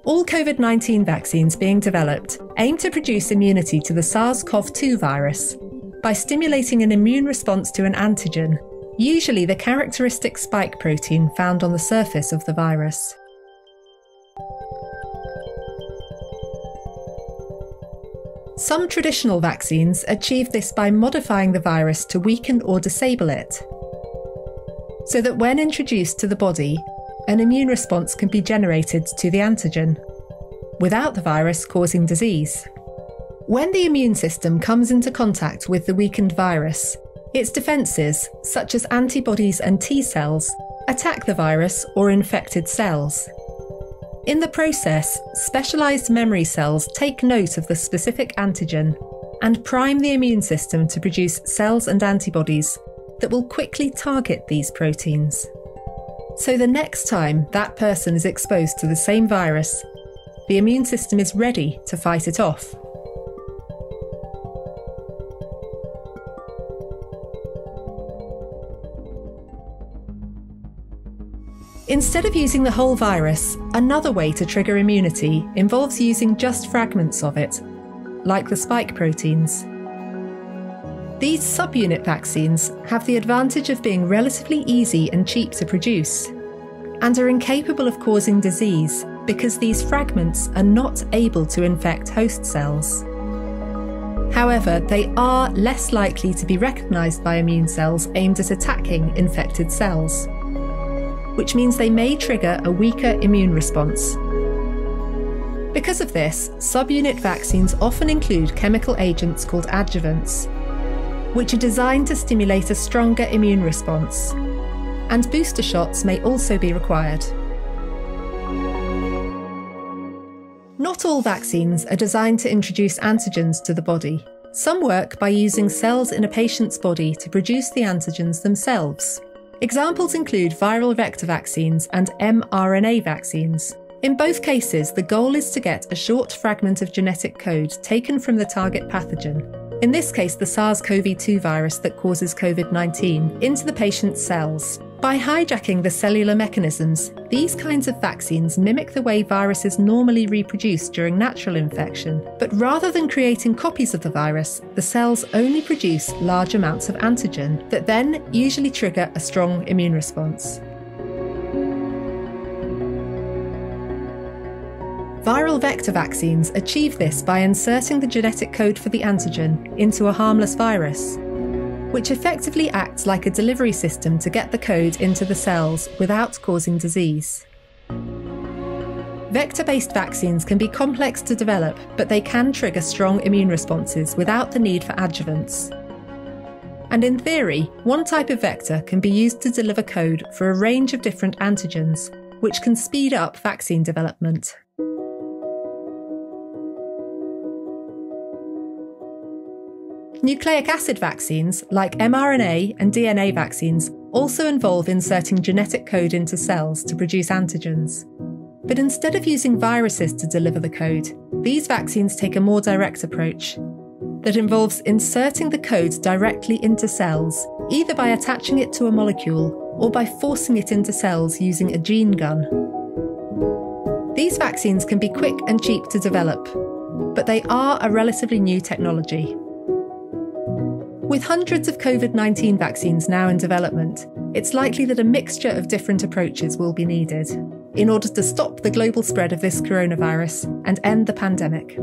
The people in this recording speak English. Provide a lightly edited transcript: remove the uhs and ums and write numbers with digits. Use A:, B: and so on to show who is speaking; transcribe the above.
A: All COVID-19 vaccines being developed aim to produce immunity to the SARS-CoV-2 virus by stimulating an immune response to an antigen, usually the characteristic spike protein found on the surface of the virus. Some traditional vaccines achieve this by modifying the virus to weaken or disable it, so that when introduced to the body, an immune response can be generated to the antigen, without the virus causing disease. When the immune system comes into contact with the weakened virus, its defences, such as antibodies and T cells, attack the virus or infected cells. In the process, specialised memory cells take note of the specific antigen and prime the immune system to produce cells and antibodies that will quickly target these proteins. So the next time that person is exposed to the same virus, the immune system is ready to fight it off. Instead of using the whole virus, another way to trigger immunity involves using just fragments of it, like the spike proteins. These subunit vaccines have the advantage of being relatively easy and cheap to produce, and are incapable of causing disease because these fragments are not able to infect host cells. However, they are less likely to be recognised by immune cells aimed at attacking infected cells, which means they may trigger a weaker immune response. Because of this, subunit vaccines often include chemical agents called adjuvants, which are designed to stimulate a stronger immune response, and booster shots may also be required. Not all vaccines are designed to introduce antigens to the body. Some work by using cells in a patient's body to produce the antigens themselves. Examples include viral vector vaccines and mRNA vaccines. In both cases, the goal is to get a short fragment of genetic code taken from the target pathogen, in this case the SARS-CoV-2 virus that causes COVID-19, into the patient's cells. By hijacking the cellular mechanisms, these kinds of vaccines mimic the way viruses normally reproduce during natural infection. But rather than creating copies of the virus, the cells only produce large amounts of antigen that then usually trigger a strong immune response. Viral vector vaccines achieve this by inserting the genetic code for the antigen into a harmless virus, which effectively acts like a delivery system to get the code into the cells without causing disease. Vector-based vaccines can be complex to develop, but they can trigger strong immune responses without the need for adjuvants. And in theory, one type of vector can be used to deliver code for a range of different antigens, which can speed up vaccine development. Nucleic acid vaccines, like mRNA and DNA vaccines, also involve inserting genetic code into cells to produce antigens. But instead of using viruses to deliver the code, these vaccines take a more direct approach that involves inserting the code directly into cells, either by attaching it to a molecule or by forcing it into cells using a gene gun. These vaccines can be quick and cheap to develop, but they are a relatively new technology. With hundreds of COVID-19 vaccines now in development, it's likely that a mixture of different approaches will be needed in order to stop the global spread of this coronavirus and end the pandemic.